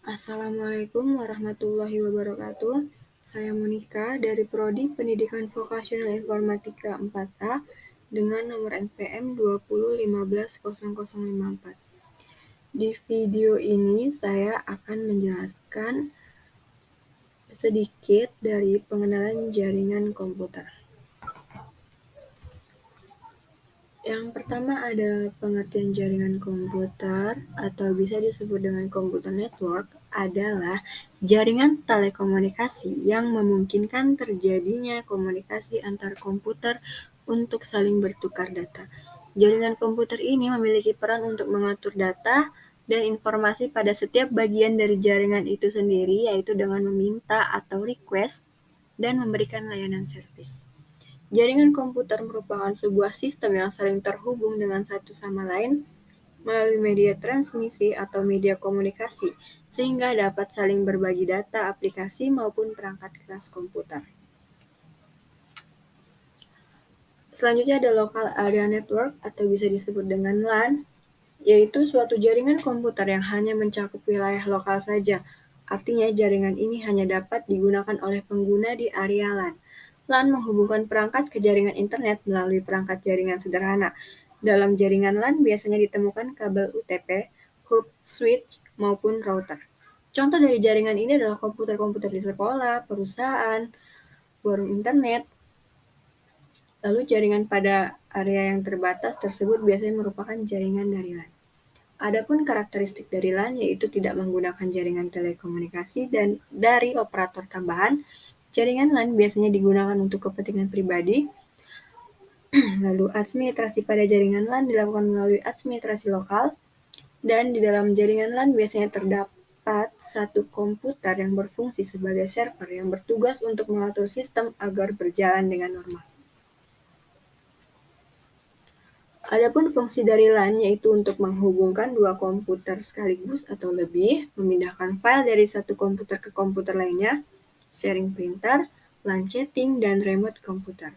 Assalamualaikum warahmatullahi wabarakatuh. Saya Monika dari Prodi Pendidikan Vokasional Informatika 4A dengan nomor NPM 20150054. Di video ini saya akan menjelaskan sedikit dari pengenalan jaringan komputer. Yang pertama ada pengertian jaringan komputer atau bisa disebut dengan komputer network adalah jaringan telekomunikasi yang memungkinkan terjadinya komunikasi antar komputer untuk saling bertukar data. Jaringan komputer ini memiliki peran untuk mengatur data dan informasi pada setiap bagian dari jaringan itu sendiri, yaitu dengan meminta atau request dan memberikan layanan servis. Jaringan komputer merupakan sebuah sistem yang saling terhubung dengan satu sama lain melalui media transmisi atau media komunikasi, sehingga dapat saling berbagi data, aplikasi, maupun perangkat keras komputer. Selanjutnya ada Local Area Network atau bisa disebut dengan LAN, yaitu suatu jaringan komputer yang hanya mencakup wilayah lokal saja. Artinya jaringan ini hanya dapat digunakan oleh pengguna di area LAN. LAN menghubungkan perangkat ke jaringan internet melalui perangkat jaringan sederhana. Dalam jaringan LAN biasanya ditemukan kabel UTP, hub, switch, maupun router. Contoh dari jaringan ini adalah komputer-komputer di sekolah, perusahaan, warung internet. Lalu jaringan pada area yang terbatas tersebut biasanya merupakan jaringan dari LAN. Adapun karakteristik dari LAN yaitu tidak menggunakan jaringan telekomunikasi dan dari operator tambahan. Jaringan LAN biasanya digunakan untuk kepentingan pribadi. Lalu administrasi pada jaringan LAN dilakukan melalui administrasi lokal. Dan di dalam jaringan LAN biasanya terdapat satu komputer yang berfungsi sebagai server yang bertugas untuk mengatur sistem agar berjalan dengan normal. Adapun fungsi dari LAN yaitu untuk menghubungkan dua komputer sekaligus atau lebih, memindahkan file dari satu komputer ke komputer lainnya, sharing printer, LAN chatting, dan remote komputer.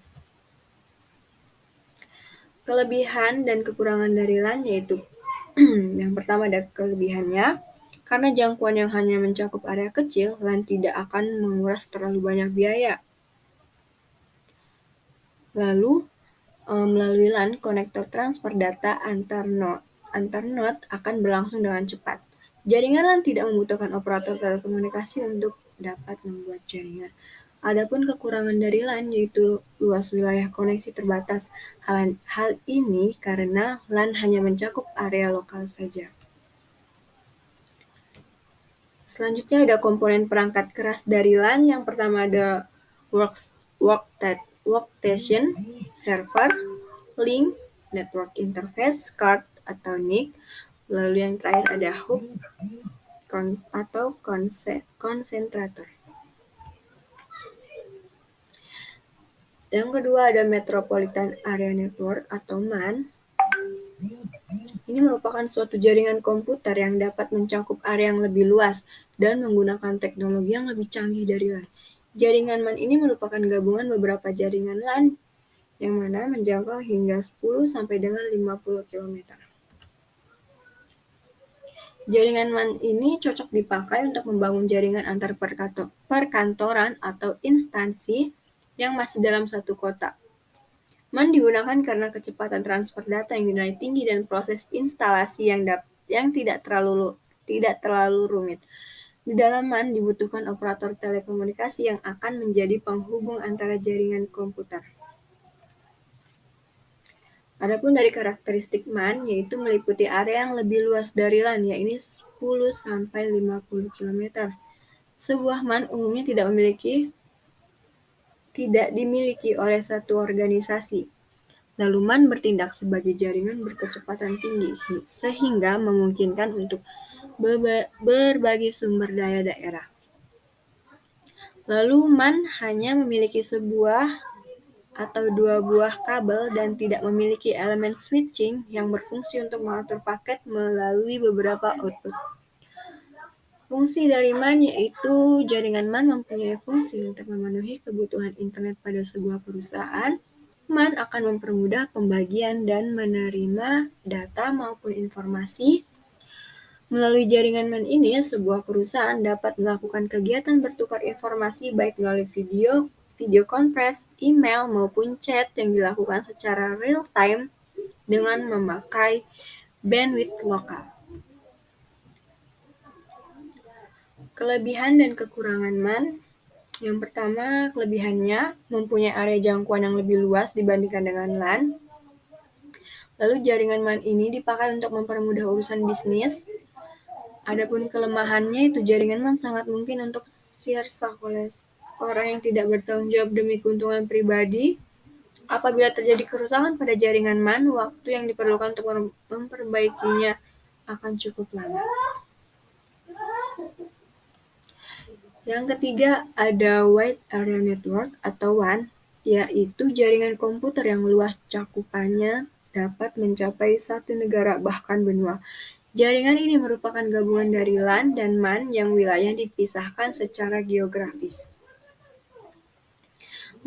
Kelebihan dan kekurangan dari LAN yaitu yang pertama ada kelebihannya, karena jangkauan yang hanya mencakup area kecil, LAN tidak akan menguras terlalu banyak biaya. Lalu, melalui LAN, konektor transfer data antar node akan berlangsung dengan cepat. Jaringan LAN tidak membutuhkan operator telekomunikasi untuk dapat membuat jaringan. Adapun kekurangan dari LAN yaitu luas wilayah koneksi terbatas. Hal ini karena LAN hanya mencakup area lokal saja. Selanjutnya ada komponen perangkat keras dari LAN. Yang pertama ada workstation, server, link, network interface, card atau NIC. Lalu yang terakhir ada hub atau konsentrator. Yang kedua ada Metropolitan Area Network atau MAN. Ini merupakan suatu jaringan komputer yang dapat mencakup area yang lebih luas dan menggunakan teknologi yang lebih canggih dari LAN. Jaringan MAN ini merupakan gabungan beberapa jaringan LAN yang mana menjangkau hingga 10 sampai dengan 50 km. Jaringan MAN ini cocok dipakai untuk membangun jaringan antar perkantoran atau instansi yang masih dalam satu kota. MAN digunakan karena kecepatan transfer data yang dinilai tinggi dan proses instalasi yang tidak terlalu rumit. Di dalam MAN dibutuhkan operator telekomunikasi yang akan menjadi penghubung antara jaringan komputer. Adapun dari karakteristik MAN yaitu meliputi area yang lebih luas dari LAN, yaitu 10 sampai 50 km. Sebuah MAN umumnya tidak dimiliki oleh satu organisasi. Lalu MAN bertindak sebagai jaringan berkecepatan tinggi, sehingga memungkinkan untuk berbagi sumber daya daerah. Lalu MAN hanya memiliki sebuah atau dua buah kabel dan tidak memiliki elemen switching yang berfungsi untuk mengatur paket melalui beberapa output. Fungsi dari MAN yaitu jaringan MAN mempunyai fungsi untuk memenuhi kebutuhan internet pada sebuah perusahaan. MAN akan mempermudah pembagian dan menerima data maupun informasi Melalui jaringan MAN ini, sebuah perusahaan dapat melakukan kegiatan bertukar informasi baik melalui video conference, email, maupun chat yang dilakukan secara real time dengan memakai bandwidth lokal. Kelebihan dan kekurangan MAN. Yang pertama, kelebihannya mempunyai area jangkauan yang lebih luas dibandingkan dengan LAN. Lalu jaringan MAN ini dipakai untuk mempermudah urusan bisnis. Adapun kelemahannya itu jaringan MAN sangat mungkin untuk dirusak oleh orang yang tidak bertanggung jawab demi keuntungan pribadi. Apabila terjadi kerusakan pada jaringan MAN, waktu yang diperlukan untuk memperbaikinya akan cukup lama. Yang ketiga, ada Wide Area Network atau WAN, yaitu jaringan komputer yang luas cakupannya dapat mencapai satu negara bahkan benua. Jaringan ini merupakan gabungan dari LAN dan MAN yang wilayah dipisahkan secara geografis.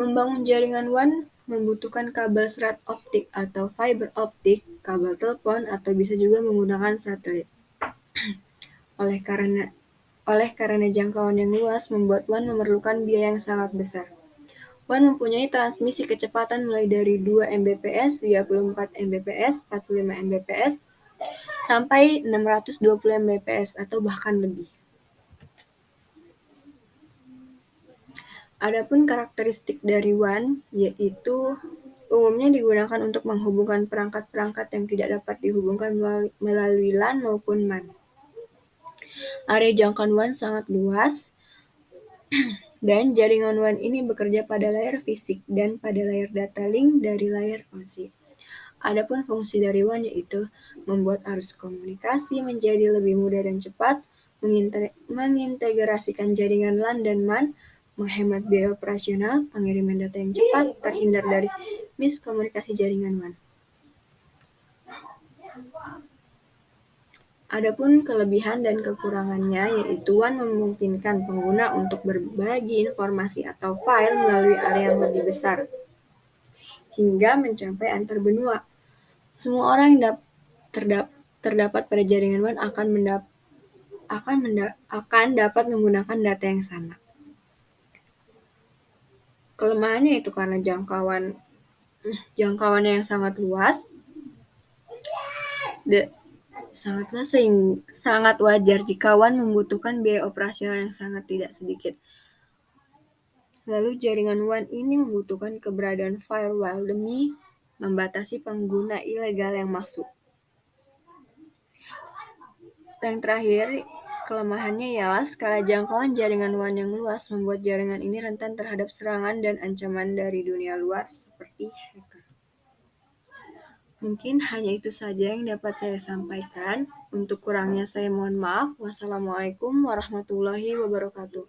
Membangun jaringan WAN membutuhkan kabel serat optik atau fiber optik, kabel telepon, atau bisa juga menggunakan satelit. Oleh karena jangkauan yang luas membuat WAN memerlukan biaya yang sangat besar. WAN mempunyai transmisi kecepatan mulai dari 2 Mbps, 34 Mbps, 45 Mbps, sampai 620 Mbps atau bahkan lebih. Adapun karakteristik dari WAN yaitu umumnya digunakan untuk menghubungkan perangkat-perangkat yang tidak dapat dihubungkan melalui LAN maupun MAN. Area jangkauan WAN sangat luas dan jaringan WAN ini bekerja pada layar fisik dan pada layar data link dari layar OSI. Adapun fungsi dari WAN yaitu membuat arus komunikasi menjadi lebih mudah dan cepat, mengintegrasikan jaringan LAN dan MAN, menghemat biaya operasional, pengiriman data yang cepat, terhindar dari miskomunikasi jaringan WAN. Adapun kelebihan dan kekurangannya yaitu WAN memungkinkan pengguna untuk berbagi informasi atau file melalui area yang lebih besar hingga mencapai antar benua. Semua orang yang terdapat pada jaringan WAN akan dapat menggunakan data yang sama. Kelemahannya itu karena jangkauannya yang sangat luas, sangat wajar jika WAN membutuhkan biaya operasional yang sangat tidak sedikit. Lalu jaringan WAN ini membutuhkan keberadaan firewall demi membatasi pengguna ilegal yang masuk. Yang terakhir, kelemahannya ialah skala jangkauan jaringan WAN yang luas membuat jaringan ini rentan terhadap serangan dan ancaman dari dunia luar seperti hacker. Mungkin hanya itu saja yang dapat saya sampaikan. Untuk kurangnya saya mohon maaf. Wassalamualaikum warahmatullahi wabarakatuh.